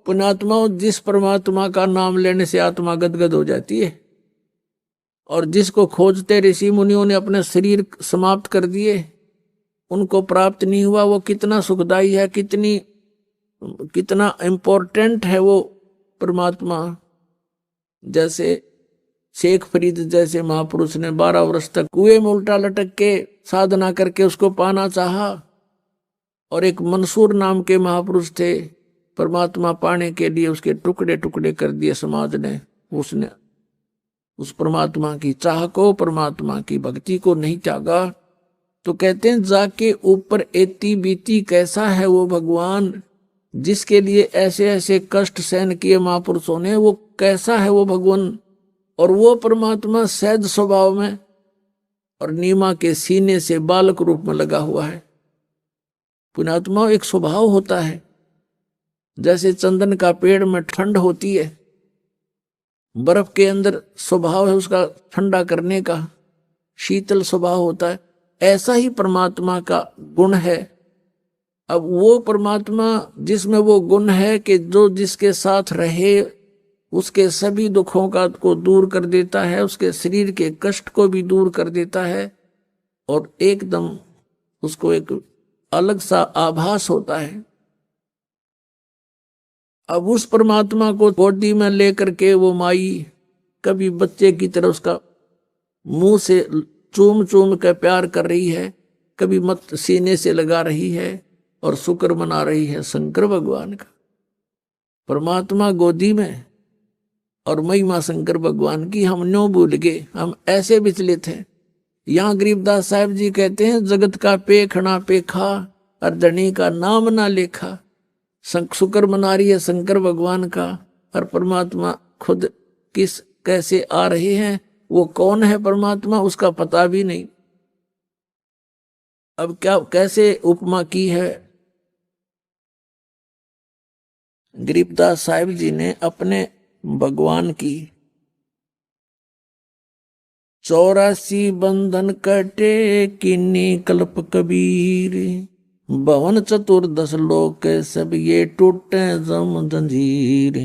पुण्यात्माओं, जिस परमात्मा का नाम लेने से आत्मा गदगद हो जाती है और जिसको खोजते ऋषि मुनियों ने अपने शरीर समाप्त कर दिए, उनको प्राप्त नहीं हुआ, वो कितना सुखदाई है, कितना इम्पोर्टेंट है वो परमात्मा। जैसे शेख फरीद जैसे महापुरुष ने 12 वर्ष तक कुएं में उल्टा लटक के साधना करके उसको पाना चाहा, और एक मंसूर नाम के महापुरुष थे, परमात्मा पाने के लिए उसके टुकड़े टुकड़े कर दिए समाज ने। उसने उस परमात्मा की चाह को, परमात्मा की भक्ति को नहीं त्यागा। तो कहते हैं जाके ऊपर एती बीती कैसा है वो भगवान, जिसके लिए ऐसे ऐसे कष्ट सहन किए महापुरुषों ने, वो कैसा है वो भगवान। और वो परमात्मा सहज स्वभाव में और नीमा के सीने से बालक रूप में लगा हुआ है। पुण्यात्मा एक स्वभाव होता है, जैसे चंदन का पेड़ में ठंड होती है, बर्फ के अंदर स्वभाव है उसका ठंडा करने का, शीतल स्वभाव होता है, ऐसा ही परमात्मा का गुण है। अब वो परमात्मा जिसमें वो गुण है कि जो जिसके साथ रहे उसके सभी दुखों को दूर कर देता है, उसके शरीर के कष्ट को भी दूर कर देता है, और एकदम उसको एक अलग सा आभास होता है। अब उस परमात्मा को गोदी में लेकर के वो माई कभी बच्चे की तरह उसका मुंह से चूम चूम कर प्यार कर रही है, कभी मत सीने से लगा रही है और शुक्र मना रही है शंकर भगवान का। परमात्मा गोदी में और महिमा शंकर भगवान की हम न्यों भूल गए, हम ऐसे विचलित हैं। यहाँ गरीबदास साहब जी कहते हैं जगत का पेखना पेखा और धनी का नाम ना लेखा। शुक्र मना रही है शंकर भगवान का, और परमात्मा खुद कैसे आ रहे हैं, वो कौन है परमात्मा उसका पता भी नहीं। अब क्या कैसे उपमा की है गरीबदास साहिब जी ने अपने भगवान की। 84 बंधन कटे किन्नी कल्प कबीर, भवन चतुर्दश लोक सब ये टूटे जम जंजीर।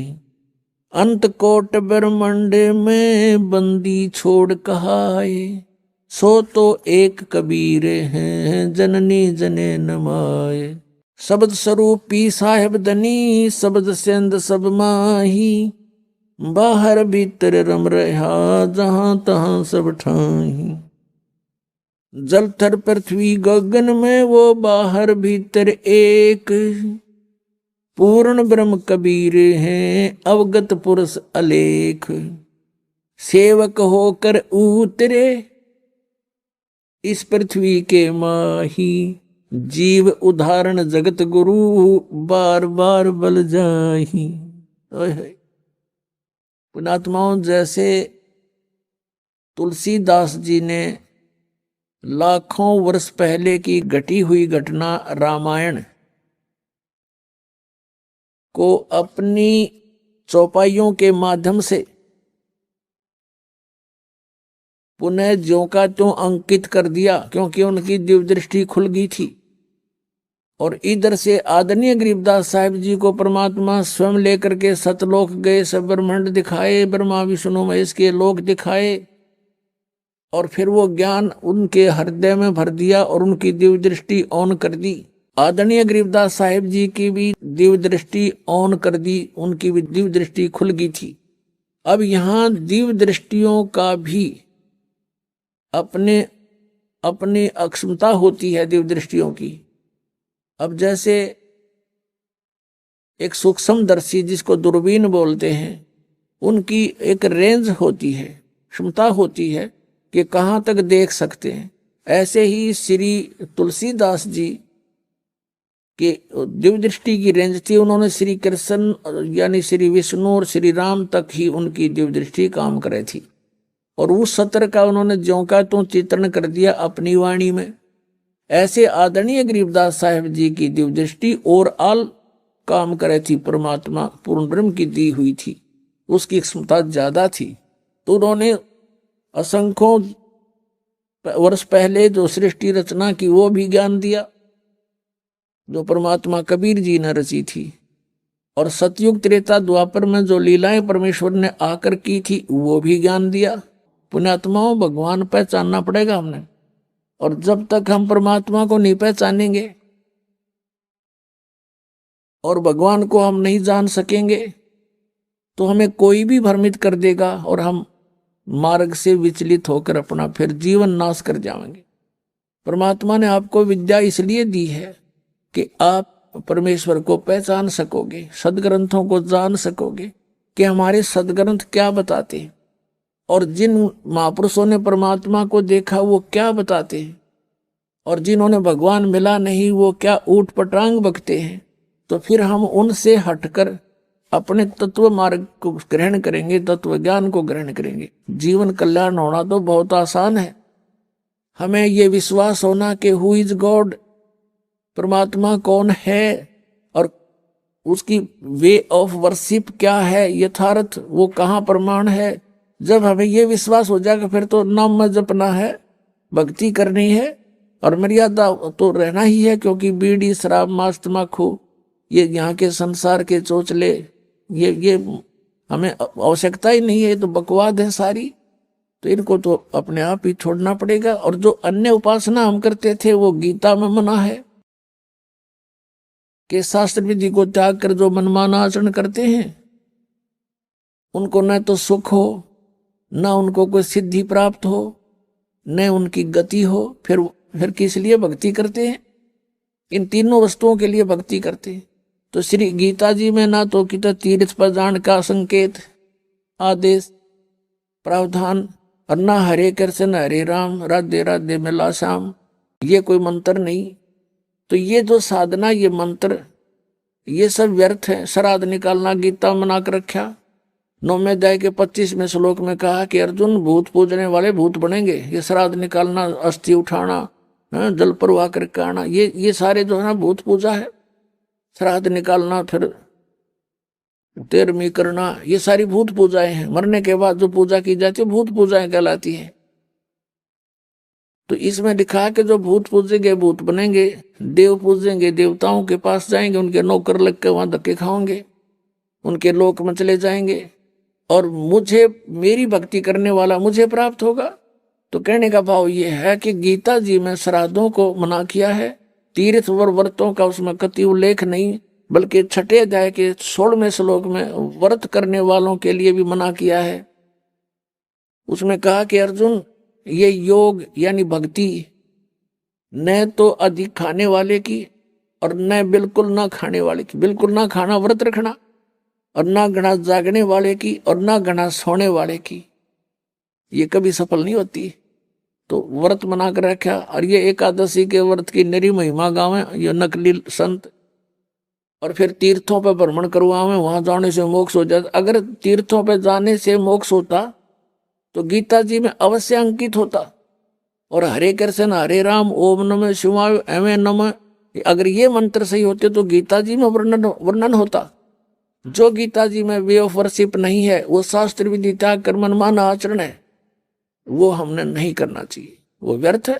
अंत कोट ब्रह्मंड में बंदी छोड़ कहाए, सो तो एक कबीर हैं जननी जने नमाए। शब्द स्वरूपी साहेब धनी शब्द सेंद सब माही, बाहर भीतर रम रहा जहां तहां सब ठाही। जल थर पृथ्वी गगन में वो बाहर भीतर एक, पूर्ण ब्रह्म कबीर हैं अवगत पुरुष अलेख। सेवक होकर उतरे इस पृथ्वी के माही, जीव उदाहरण जगत गुरु बार बार बल जाही। पुण्यात्माओं, जैसे तुलसीदास जी ने लाखों वर्ष पहले की घटी हुई घटना रामायण को अपनी चौपाइयों के माध्यम से पुनः ज्यों का त्यों अंकित कर दिया, क्योंकि उनकी दिव्य दृष्टि खुल गई थी। और इधर से आदरणीय गरीबदास साहिब जी को परमात्मा स्वयं लेकर के सतलोक गए, सब ब्रह्मांड दिखाए, ब्रह्मा विष्णु महेश के लोक दिखाए, और फिर वो ज्ञान उनके हृदय में भर दिया और उनकी दिव्य दृष्टि ऑन कर दी। आदरणीय गरीबदास साहिब जी की भी दिव्य दृष्टि ऑन कर दी, उनकी भी दिव्य दृष्टि खुल गई थी। अब यहाँ दिव्य दृष्टियों का भी अपनी अक्षमता होती है दिव्य दृष्टियों की। अब जैसे एक सूक्ष्मदर्शी जिसको दूरबीन बोलते हैं, उनकी एक रेंज होती है, क्षमता होती है कि कहाँ तक देख सकते हैं। ऐसे ही श्री तुलसीदास जी की दिव्य दृष्टि की रेंज थी, उन्होंने श्री कृष्ण यानी श्री विष्णु और श्री राम तक ही उनकी दिव्य दृष्टि काम करे थी, और उस सत्र का उन्होंने ज्यों का त्यों चित्रण कर दिया अपनी वाणी में। ऐसे आदरणीय गरीबदास साहिब जी की दिव्य दृष्टि और आल काम करे थी, परमात्मा पूर्ण ब्रह्म की दी हुई थी, उसकी क्षमता ज्यादा थी। तो उन्होंने असंख्यों वर्ष पहले जो सृष्टि रचना की वो भी ज्ञान दिया, जो परमात्मा कबीर जी ने रची थी। और सतयुग त्रेता द्वापर में जो लीलाएं परमेश्वर ने आकर की थी वो भी ज्ञान दिया। पुण्यात्माओं, भगवान पहचानना पड़ेगा हमने, और जब तक हम परमात्मा को नहीं पहचानेंगे और भगवान को हम नहीं जान सकेंगे तो हमें कोई भी भ्रमित कर देगा और हम मार्ग से विचलित होकर अपना फिर जीवन नाश कर जाएंगे। परमात्मा ने आपको विद्या इसलिए दी है कि आप परमेश्वर को पहचान सकोगे, सदग्रंथों को जान सकोगे कि हमारे सदग्रंथ क्या बताते हैं, और जिन महापुरुषों ने परमात्मा को देखा वो क्या बताते हैं, और जिन्होंने भगवान मिला नहीं वो क्या ऊट पटांग बकते हैं। तो फिर हम उनसे हटकर अपने तत्व मार्ग को ग्रहण करेंगे, तत्व ज्ञान को ग्रहण करेंगे। जीवन कल्याण होना तो बहुत आसान है। हमें ये विश्वास होना कि हु इज गॉड, परमात्मा कौन है और उसकी वे ऑफ वर्शिप क्या है, यथार्थ वो कहाँ प्रमाण है। जब हमें ये विश्वास हो जाएगा फिर तो नाम में जपना है, भक्ति करनी है और मर्यादा तो रहना ही है, क्योंकि बीड़ी शराब मांस तम्बाकू ये यहाँ के संसार के चोचले ये हमें आवश्यकता ही नहीं है, तो बकवाद है सारी। तो इनको तो अपने आप ही छोड़ना पड़ेगा। और जो अन्य उपासना हम करते थे वो गीता में मना है कि शास्त्र विधि को त्याग कर जो मनमाना आचरण करते हैं उनको न तो सुख हो, न उनको कोई सिद्धि प्राप्त हो, न उनकी गति हो। फिर किस लिए भक्ति करते हैं? इन तीनों वस्तुओं के लिए भक्ति करते हैं। तो श्री गीता जी में ना तो कि तीर्थ पर जान का संकेत आदेश प्रावधान, और ना हरे कृष्ण हरे राम राधे राधे मिला श्याम, ये कोई मंत्र नहीं। तो ये जो साधना, ये मंत्र, ये सब व्यर्थ है। श्राद्ध निकालना गीता मना कर रखा। 9वें अध्याय के 25वें श्लोक में कहा कि अर्जुन, भूत पूजने वाले भूत बनेंगे। ये श्राद्ध निकालना, अस्थि उठाना, जल प्रवाह करके आना, ये सारे जो है ना भूत पूजा है। श्राद्ध निकालना, फिर तेरहवीं करना, ये सारी भूत पूजाएं हैं। मरने के बाद जो पूजा की जाती है भूत पूजाएं कहलाती हैं। तो इसमें लिखा है कि जो भूत पूजेंगे भूत बनेंगे, देव पूजेंगे देवताओं के पास जाएंगे, उनके नौकर लग के वहां धक्के खाओगे, उनके लोक में चले जाएंगे, और मुझे, मेरी भक्ति करने वाला मुझे प्राप्त होगा। तो कहने का भाव ये है कि गीता जी में श्राद्धों को मना किया है, तीर्थ व व्रतों का उसमें कति उल्लेख नहीं, बल्कि 6 अध्याय के 16वें श्लोक में व्रत करने वालों के लिए भी मना किया है। उसमें कहा कि अर्जुन, ये योग यानी भक्ति न तो अधिक खाने वाले की और न बिल्कुल ना खाने वाले की, बिल्कुल ना खाना व्रत रखना, और ना घना जागने वाले की और ना घना सोने वाले की, ये कभी सफल नहीं होती। तो व्रत मना कर रखा। और ये एकादशी के व्रत की नरी महिमा गावे ये नकली संत, और फिर तीर्थों पर भ्रमण करवावे, वहां जाने से मोक्ष हो जाता। अगर तीर्थों पर जाने से मोक्ष होता तो गीता जी में अवश्य अंकित होता। और हरे कृष्ण हरे राम ओम नमः शिवाय एवं नमः, अगर ये मंत्र सही होते तो गीता जी में वर्णन होता। जो गीता जी में वे ऑफ वर्शिप नहीं है, वो शास्त्र विधि त्याग कर मनमाना आचरण है, वो हमने नहीं करना चाहिए, वो व्यर्थ है।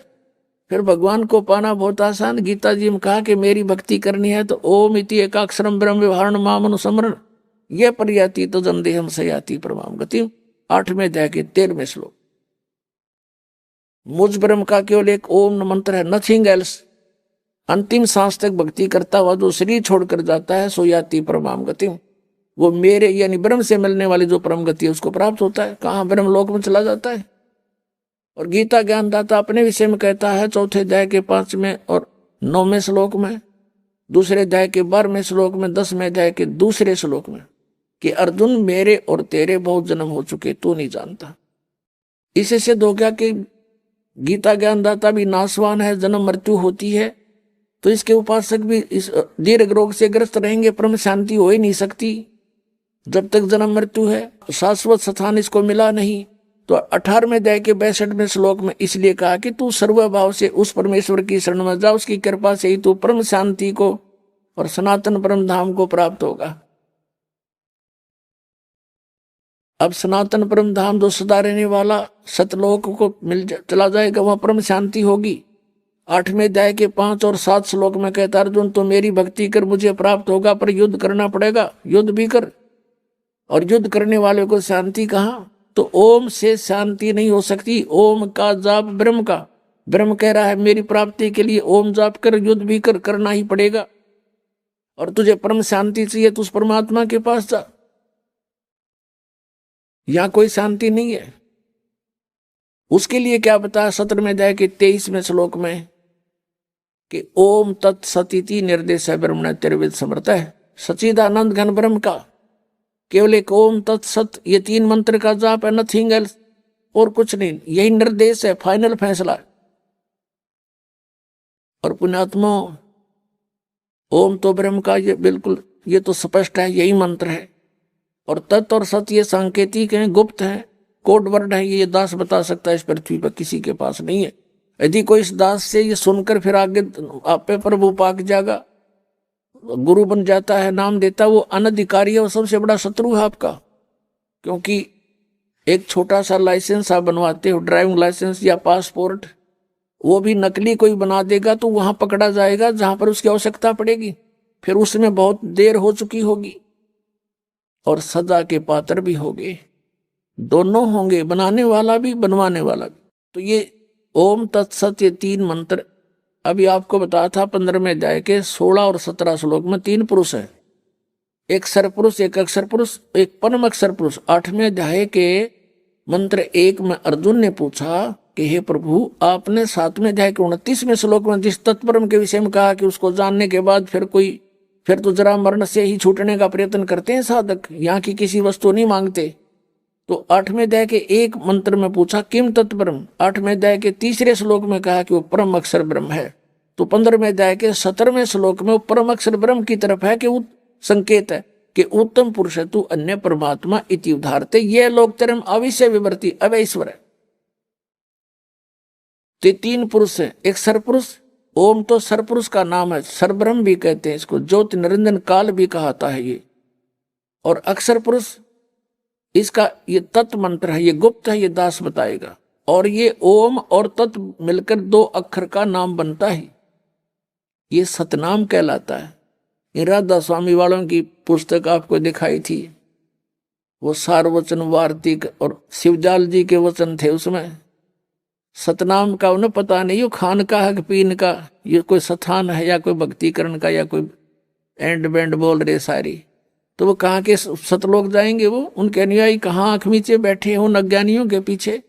फिर भगवान को पाना बहुत आसान। गीता जी में कहा कि मेरी भक्ति करनी है तो ओम इति एकाक्षरम ब्रह्म व्यवहारण माम अनुस्मरण ये पर्याति तो जन्देहम सयाति परमाम गति। 8वें अध्याय के 13वें श्लोक। मुझ ब्रह्म का केवल एक ओम मंत्र है, नथिंग एल्स। अंतिम सांस तक भक्ति करता हुआ जो शरीर छोड़कर जाता है सो याति परमाम गति, वो मेरे यानी ब्रह्म से मिलने वाली जो परम गति है उसको प्राप्त होता है। कहाँ? ब्रह्म लोक में चला जाता है। और गीता ज्ञानदाता अपने विषय में कहता है 4थे अध्याय के 5वें और 9वें श्लोक में, 2रे अध्याय के 12वें श्लोक में, 10वें अध्याय के 2रे श्लोक में कि अर्जुन, मेरे और तेरे बहुत जन्म हो चुके, तू नहीं जानता। इससे सिद्ध हो गया कि गीता ज्ञानदाता भी नाशवान है, जन्म मृत्यु होती है। तो इसके उपासक भी इस दीर्घ रोग से ग्रस्त रहेंगे, परम शांति हो ही नहीं सकती जब तक जन्म मृत्यु है, शाश्वत स्थान इसको मिला नहीं। तो 18वें अध्याय के 62वें श्लोक में इसलिए कहा कि तू सर्वभाव से उस परमेश्वर की शरण में जा, उसकी कृपा से ही तू परम शांति को और सनातन परम धाम को प्राप्त होगा। अब सनातन परम धाम जो सदा रहने वाला सतलोक को चला जाएगा, वहां परम शांति होगी। 8वें अध्याय के 5 और 7 श्लोक में कहता अर्जुन तो मेरी भक्ति कर मुझे प्राप्त होगा, पर युद्ध करना पड़ेगा, युद्ध भी कर। और युद्ध करने वाले को शांति कहाँ? तो ओम से शांति नहीं हो सकती। ओम का जाप ब्रह्म का, ब्रह्म कह रहा है मेरी प्राप्ति के लिए ओम जाप कर, युद्ध भी कर, करना ही पड़ेगा। और तुझे परम शांति चाहिए तो उस परमात्मा के पास जा, यहां कोई शांति नहीं है। उसके लिए क्या बताया 17वें अध्याय के 23वें श्लोक में कि ओम तत्सती निर्देश है ब्रह्मण तिरविद समर्थ है, सचिदानंद घन ब्रह्म का केवल एक ओम तत्सत, ये 3 मंत्र का जाप है, नथिंग एल्स, और कुछ नहीं। यही निर्देश है, फाइनल फैसला है। और पुण्यात्मा ओम तो ब्रह्म का, ये बिल्कुल, ये तो स्पष्ट है, यही मंत्र है। और तत् और सत ये सांकेतिक हैं, गुप्त हैं, कोड वर्ड है, ये दास बता सकता है, इस पृथ्वी पर किसी के पास नहीं है। यदि कोई इस दास से ये सुनकर फिर आगे आप पे प्रभु पाक जाएगा, गुरु बन जाता है, नाम देता, वो अनधिकारी है, वो सबसे बड़ा शत्रु है आपका। क्योंकि एक छोटा सा लाइसेंस आप बनवाते हो, ड्राइविंग लाइसेंस या पासपोर्ट, वो भी नकली कोई बना देगा तो वहां पकड़ा जाएगा जहां पर उसकी आवश्यकता पड़ेगी, फिर उसमें बहुत देर हो चुकी होगी और सजा के पात्र भी होंगे, दोनों होंगे, बनाने वाला भी बनवाने वाला भी। तो ये ओम तत्सत ये 3 मंत्र अभी आपको बताया था 15वें अध्याय के 16 और 17 श्लोक में 3 पुरुष है, एक सरपुरुष, एक अक्षर पुरुष, एक परम अक्षर पुरुष। 8वें अध्याय के मंत्र 1 में अर्जुन ने पूछा कि हे प्रभु, आपने 7वें अध्याय के 29वें श्लोक में जिस तत्परम के विषय में कहा कि उसको जानने के बाद फिर तो जरा मरण से ही छूटने का प्रयत्न करते हैं साधक, यहाँ की किसी वस्तु नहीं मांगते। तो 8वें अध्याय के 1 मंत्र में पूछा किम तत्परम, 8वें अध्याय के 3रे श्लोक में कहा कि वो परम अक्षर ब्रह्म है। तो 15वें अध्याय के 17वें श्लोक में वो परम अक्षर ब्रह्म की तरफ है कि संकेत है कि उत्तम पुरुष है तू अन्य परमात्मा इति उदाहरते, ये लोग तरम अविश्य विवर्ती अवैश्वर है। तो 3 पुरुष है, एक सरपुरुष, ओम तो सरपुरुष का नाम है, सरब्रह्म भी कहते हैं इसको, ज्योति निरंजन काल भी कहता है ये। और अक्षर पुरुष, इसका ये तत्व मंत्र है, ये गुप्त है, ये दास बताएगा। और ये ओम और तत्व मिलकर 2 अक्षर का नाम बनता है, ये सतनाम कहलाता है। राधा स्वामी वालों की पुस्तक आपको दिखाई थी, वो सारवचन वार्तिक और शिवजाल जी के वचन थे, उसमें सतनाम का उन्हें पता नहीं, यो खान का है पीन का, ये कोई स्थान है या कोई भक्तिकरण का या कोई एंड बैंड बोल रहे सारी। तो वो कहाँ के सतलोक जाएंगे, वो उनके अनुयायी कहाँ आंख नीचे बैठे हो अज्ञानियों के पीछे,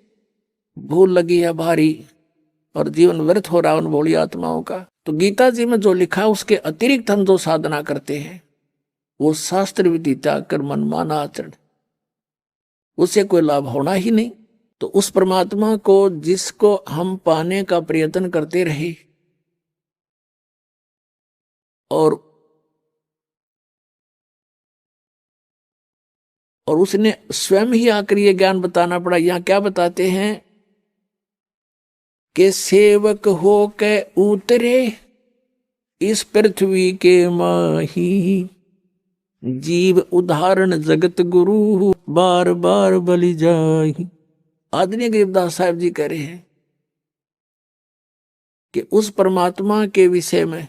भूल लगी है भारी और जीवन व्यर्थ हो रहा उन भोली आत्माओं का। तो गीता जी में जो लिखा उसके अतिरिक्त हम जो साधना करते हैं वो शास्त्र विधि त्याग कर मनमाना आचरण, उससे कोई लाभ होना ही नहीं। तो उस परमात्मा को जिसको हम पाने का प्रयत्न करते रहे और उसने स्वयं ही आकर ये ज्ञान बताना पड़ा। यहां क्या बताते हैं कि सेवक हो के उतरे इस पृथ्वी के माही, जीव उदाहरण जगत गुरु बार बार बलि जाहि। आदरणीय गरीबदास साहब जी कह रहे हैं कि उस परमात्मा के विषय में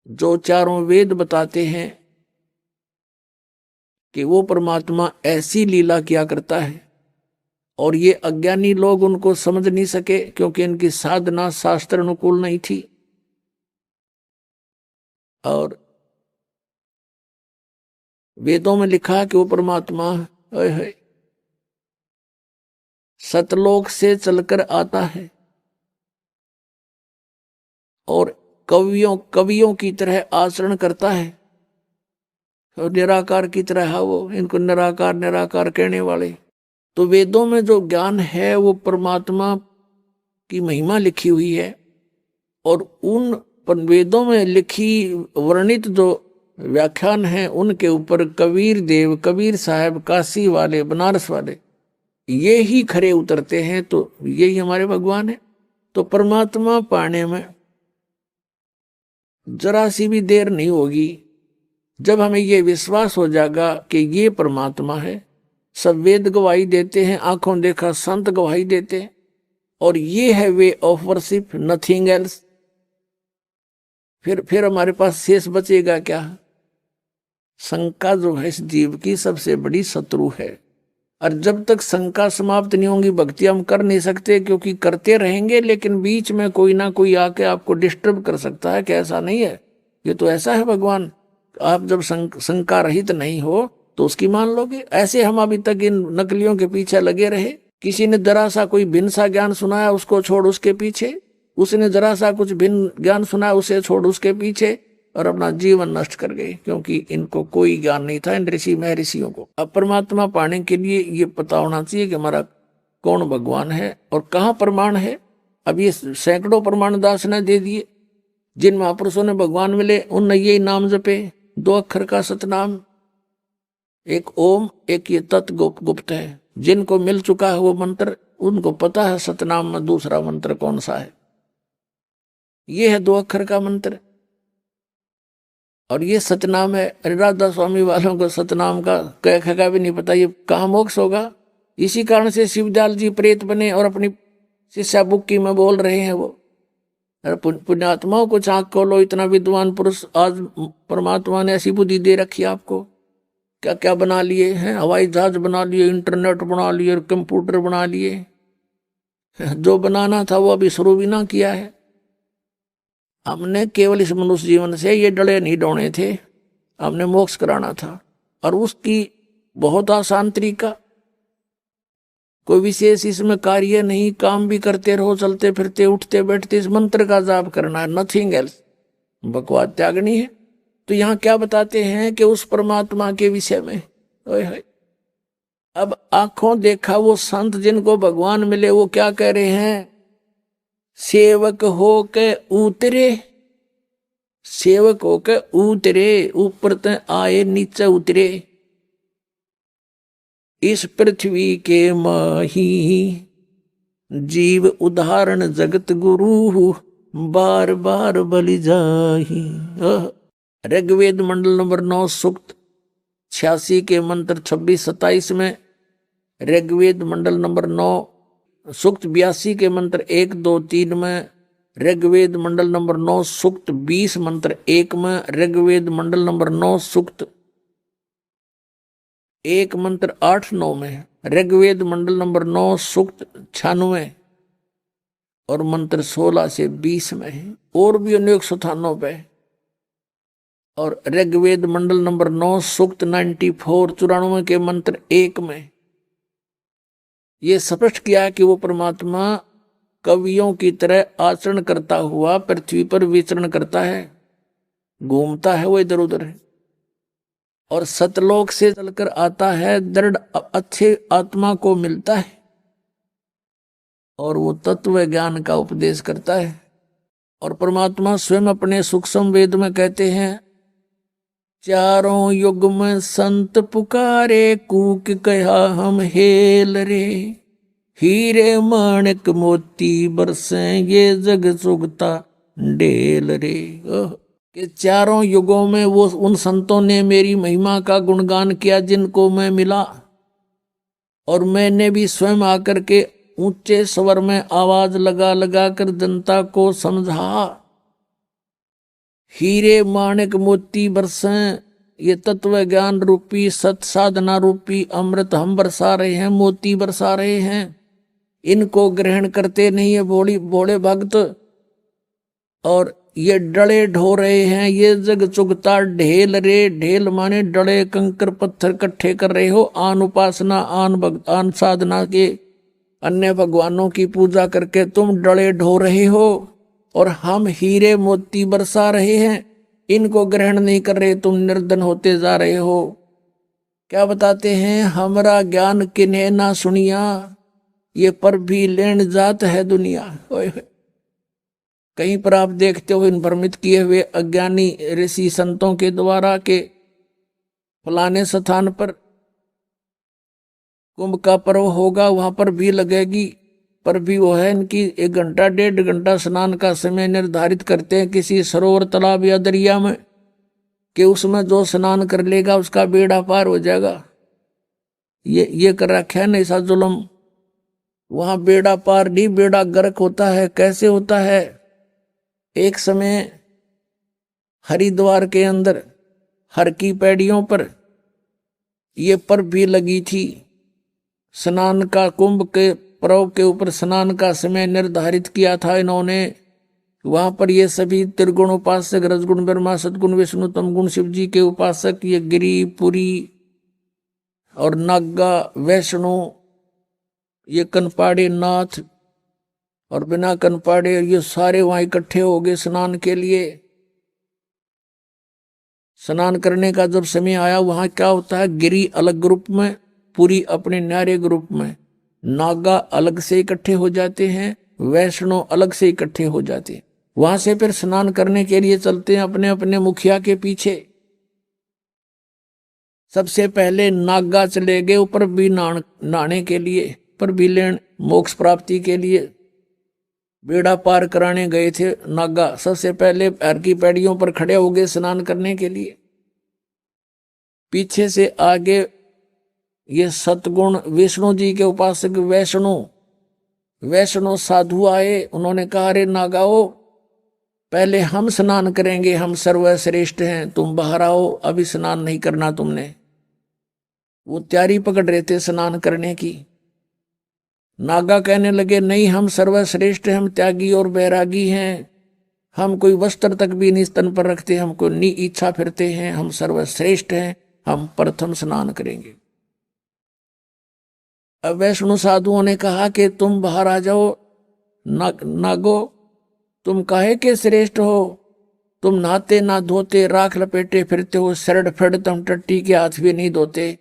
जो 4 वेद बताते हैं कि वो परमात्मा ऐसी लीला किया करता है और ये अज्ञानी लोग उनको समझ नहीं सके क्योंकि इनकी साधना शास्त्र अनुकूल नहीं थी। और वेदों में लिखा कि वो परमात्मा सतलोक से चलकर आता है और कवियों की तरह आचरण करता है और निराकार की तरह है वो, इनको निराकार निराकार कहने वाले। तो वेदों में जो ज्ञान है वो परमात्मा की महिमा लिखी हुई है और उन वेदों में लिखी वर्णित जो व्याख्यान है उनके ऊपर कबीर साहब, काशी वाले, बनारस वाले, ये ही खरे उतरते हैं। तो यही हमारे भगवान है। तो परमात्मा पाने में जरा सी भी देर नहीं होगी जब हमें ये विश्वास हो जाएगा कि ये परमात्मा है। सब वेद गवाही देते हैं, आंखों देखा संत गवाही देते हैं, और ये है way of worship, nothing else. फिर हमारे पास शेष बचेगा क्या? शंका जो है इस जीव की सबसे बड़ी शत्रु है। और जब तक शंका समाप्त नहीं होंगी भक्ति हम कर नहीं सकते, क्योंकि करते रहेंगे लेकिन बीच में कोई ना कोई आके आपको डिस्टर्ब कर सकता है कि ऐसा नहीं है, ये तो ऐसा है भगवान। आप जब शंका रहित नहीं हो तो उसकी मान लोगे। ऐसे हम अभी तक इन नकलियों के पीछे लगे रहे। किसी ने जरा सा कोई भिन्न सा ज्ञान सुनाया, उसको छोड़ उसके पीछे, उसने जरा सा कुछ भिन्न ज्ञान सुनाया, उसे छोड़ उसके पीछे, और अपना जीवन नष्ट कर गए, क्योंकि इनको कोई ज्ञान नहीं था इन ऋषि महर्षियों को। अब परमात्मा पाने के लिए ये पता होना चाहिए कि हमारा कौन भगवान है और कहाँ प्रमाण है। अब ये सैकड़ों प्रमाण दास ने दे दिए। जिन महापुरुषों ने भगवान मिले उनने यही नाम जपे, 2 अक्षर का सतनाम, एक ओम, एक ये तत् गुप्त है। जिनको मिल चुका है वो मंत्र, उनको पता है सतनाम में दूसरा मंत्र कौन सा है। ये है 2 अक्षर का मंत्र और ये सतनाम है। राधा स्वामी वालों को सतनाम का कह का भी नहीं पता, ये कहाँ मोक्ष होगा। इसी कारण से शिवदयाल जी प्रेत बने और अपनी शिष्या बुक्की में बोल रहे हैं वो, पुण्यात्माओं को आंख खोलो, इतना विद्वान पुरुष आज परमात्मा ने ऐसी बुद्धि दे रखी है आपको। क्या क्या बना लिए हैं, हवाई जहाज बना लिए, इंटरनेट बना लिए, कंप्यूटर बना लिए। जो बनाना था वो अभी शुरू भी ना किया है। हमने केवल इस मनुष्य जीवन से ये डले नहीं डोने थे, हमने मोक्ष कराना था। और उसकी बहुत आसान तरीका, कोई विशेष इसमें कार्य नहीं, काम भी करते रहो, चलते फिरते उठते बैठते इस मंत्र का जाप करना है, नथिंग एल्स। बकवाद त्यागनी है। तो यहाँ क्या बताते हैं कि उस परमात्मा के विषय में, अब आंखों देखा वो संत जिनको भगवान मिले वो क्या कह रहे हैं, सेवक हो के उतरे, सेवक हो के उतरे, ऊपर तक आए नीचे उतरे, इस पृथ्वी के माही जीव उदाहरण जगत गुरु, बार बार बलि जाही। ऋग्वेद मंडल नंबर 9 सूक्त 86 के मंत्र 26-27 में, ऋग्वेद मंडल नंबर 9 सूक्त 82 के मंत्र 1, 2, 3 में, ऋग्वेद मंडल नंबर 9 सूक्त 20 मंत्र 1 में, ऋग्वेद मंडल नंबर 9 सूक्त 1 मंत्र 8, 9 में, ऋग्वेद मंडल नंबर 9 सूक्त 96 और मंत्र 16 से 20 में है, और भी अनेक स्थानों पे। और ऋग्वेद मंडल नंबर 9 सूक्त 94 94 के मंत्र 1 में ये स्पष्ट किया कि वो परमात्मा कवियों की तरह आचरण करता हुआ पृथ्वी पर विचरण करता है, घूमता है वो इधर उधर है, और सतलोक से चलकर आता है, दृढ़ अच्छे आत्मा को मिलता है और वो तत्व ज्ञान का उपदेश करता है। और परमात्मा स्वयं अपने सूक्ष्म वेद में कहते हैं, चारों युग में संत पुकारे, कूक कहा हम हेल रे, हीरे माणिक मोती बरसे ये जग चुगता ढेल रे। कि चारों युगों में वो उन संतों ने मेरी महिमा का गुणगान किया जिनको मैं मिला, और मैंने भी स्वयं आकर के ऊंचे स्वर में आवाज लगा लगा कर जनता को समझा। हीरे माणिक मोती बरसे, ये तत्व ज्ञान रूपी सत साधना रूपी अमृत हम बरसा रहे हैं, मोती बरसा रहे हैं। इनको ग्रहण करते नहीं है भोले भक्त, और ये डले ढो रहे हैं, ये जग चुगता ढेल रे। ढेल माने डले कंकर पत्थर इकट्ठे कर रहे हो, आन उपासना आन साधना के अन्य भगवानों की पूजा करके तुम डले ढो रहे हो, और हम हीरे मोती बरसा रहे हैं, इनको ग्रहण नहीं कर रहे, तुम निर्धन होते जा रहे हो। क्या बताते हैं, हमरा ज्ञान किन्हें ना सुनिया, ये पर भी लेन जात है दुनिया। कहीं पर आप देखते हो इन भ्रमित किए हुए अज्ञानी ऋषि संतों के द्वारा के फलाने स्थान पर कुंभ का पर्व होगा, वहां पर भी लगेगी, पर भी वो है इनकी 1 घंटा 1.5 घंटा स्नान का समय निर्धारित करते हैं किसी सरोवर तालाब या दरिया में, कि उसमें जो स्नान कर लेगा उसका बेड़ा पार हो जाएगा। ये कर रखा है ना ऐसा जुल्म। वहां बेड़ा पार नहीं बेड़ा गर्क होता है। कैसे होता है? एक समय हरिद्वार के अंदर हर की पैड़ियों पर ये पर्व भी लगी थी। स्नान का कुंभ के पर्व के ऊपर स्नान का समय निर्धारित किया था इन्होंने। वहां पर ये सभी त्रिगुण उपासक, रजगुण ब्रह्मा, सदगुण विष्णु, तमगुण शिव जी के उपासक, ये गिरी पुरी और नागा वैष्णो, ये कनपाड़े नाथ और बिना कनपाड़े, ये सारे वहां इकट्ठे हो गए स्नान के लिए। स्नान करने का जब समय आया, वहां क्या होता है, गिरी अलग ग्रुप में, पुरी अपने न्यारे ग्रुप में, नागा अलग से इकट्ठे हो जाते हैं, वैष्णो अलग से इकट्ठे हो जाते हैं। वहां से फिर स्नान करने के लिए चलते हैं अपने अपने मुखिया के पीछे। सबसे पहले नागा चले गए ऊपर भी नहाने के लिए, पर भी लेन मोक्ष प्राप्ति के लिए बेड़ा पार कराने गए थे नागा। सबसे पहले हर की पैड़ियों पर खड़े हो गए स्नान करने के लिए। पीछे से आगे ये सतगुण विष्णु जी के उपासक वैष्णो साधु आए। उन्होंने कहा, अरे नागाओ, पहले हम स्नान करेंगे, हम सर्वश्रेष्ठ हैं, तुम बाहर आओ, अभी स्नान नहीं करना तुमने। वो तैयारी पकड़ रहे थे स्नान करने की। नागा कहने लगे, नहीं, हम सर्वश्रेष्ठ हैं, हम त्यागी और बैरागी हैं, हम कोई वस्त्र तक भी नहीं स्तन पर रखते, हमको नी इच्छा फिरते हैं, हम सर्वश्रेष्ठ हैं, हम प्रथम स्नान करेंगे। अब वैष्णो साधुओं ने कहा कि तुम बाहर आ जाओ। नागो, तुम काहे के श्रेष्ठ हो? तुम नहाते ना धोते, राख लपेटे फिरते हो, सरड फड़ तुम टट्टी के हाथ भी नहीं धोते,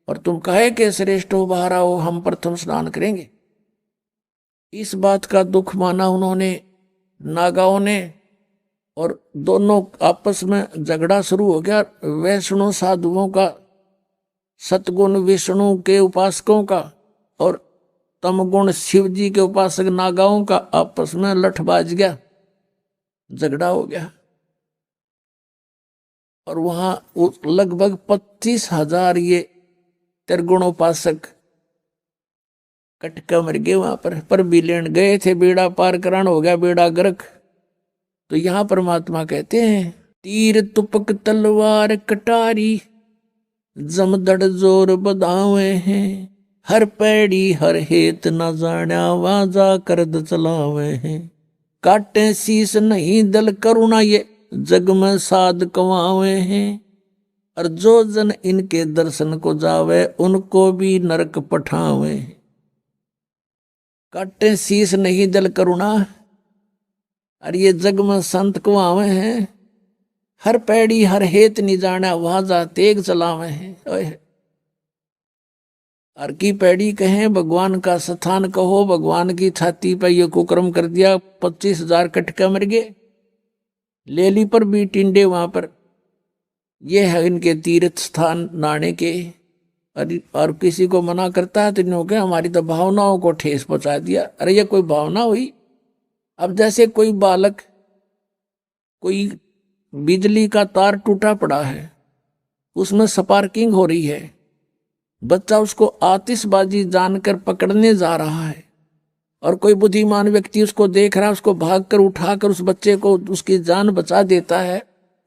और तुम काहे के श्रेष्ठ हो? बाहर आओ, हम प्रथम स्नान करेंगे। इस बात का दुख माना उन्होंने, नागाओं ने, और दोनों आपस में झगड़ा शुरू हो गया। वैष्णो साधुओं का, सतगुण विष्णु के उपासकों का, और तमगुण शिव जी के उपासक नागाओं का आपस में लठ बाज गया, झगड़ा हो गया। और वहां लगभग 25,000 ये त्रिगुणोपासक कटका मर गए वहां पर भी लेन गए थे। बेड़ा पार करान हो गया, बेड़ा गर्क। तो यहां परमात्मा कहते हैं, तीर तुपक तलवार कटारी, जमदड़ जोर बदावे हैं, हर पैड़ी हर हेत न जाना, वाजा करद चलावे हैं, काटे शीस नहीं दल करुणा, ये जग में साध कमावे हैं, और जो जन इनके दर्शन को जावे, उनको भी नरक पठावे। काटे शीस नहीं दल करुणा, और ये जग में संत कमावे हैं, हर पैड़ी हर हेत नहीं जाना, वाजा तेग चलावे हैं। हर की पैड़ी कहें, भगवान का स्थान कहो, भगवान की छाती पर ये कुकर्म कर दिया, 25,000 कटका मर गए। लेली पर भी टिंडे वहां पर, ये है इनके तीर्थ स्थान नहाने के। और किसी को मना करता है तो इन्होंने कहा, हमारी तो भावनाओं को ठेस पहुंचा दिया। अरे ये कोई भावना हुई? अब जैसे कोई बालक, कोई बिजली का तार टूटा पड़ा है, उसमें स्पार्किंग हो रही है, बच्चा उसको आतिशबाजी जानकर पकड़ने जा रहा है, और कोई बुद्धिमान व्यक्ति उसको देख रहा है, उसको भागकर उठाकर उस बच्चे को उसकी जान बचा देता है।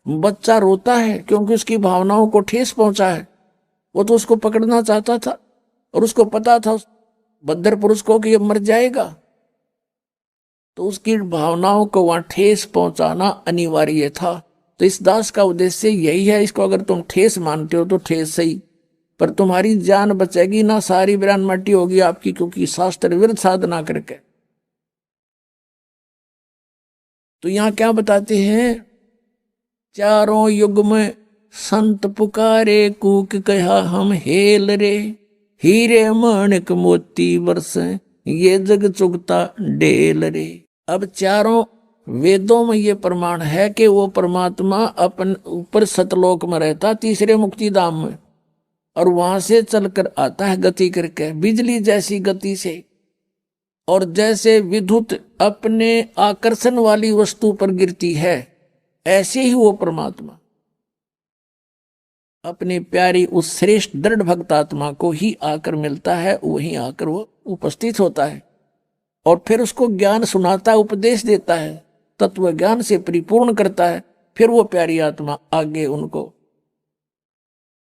बच्चा रोता है क्योंकि उसकी भावनाओं को ठेस पहुंचा है। वो तो उसको पकड़ना चाहता था, और उसको पता था बद्दर पुरुष को कि ये मर जाएगा, तो उसकी भावनाओं को वहां ठेस पहुंचाना अनिवार्य था। तो इस दास का उद्देश्य यही है, इसको अगर तुम ठेस मानते हो तो ठेस सही, पर तुम्हारी जान बचेगी ना, सारी बिरान मट्टी होगी आपकी, क्योंकि शास्त्र विरुद्ध साधना करके। तो यहां क्या बताते हैं, चारों युग में संत पुकारे, कूक कहा हम हेल रे, हीरे माणिक मोती बरसे, ये जग चुगता डेल रे। अब चारों वेदों में ये प्रमाण है कि वो परमात्मा अपन ऊपर सतलोक में रहता, तीसरे मुक्ति धाम में, और वहां से चलकर आता है गति करके, बिजली जैसी गति से। और जैसे विद्युत अपने आकर्षण वाली वस्तु पर गिरती है, ऐसे ही वो परमात्मा अपनी प्यारी उस श्रेष्ठ दृढ़ भक्त आत्मा को ही आकर मिलता है, वहीं आकर वो उपस्थित होता है। और फिर उसको ज्ञान सुनाता है, उपदेश देता है, तत्व ज्ञान से परिपूर्ण करता है। फिर वो प्यारी आत्मा आगे उनको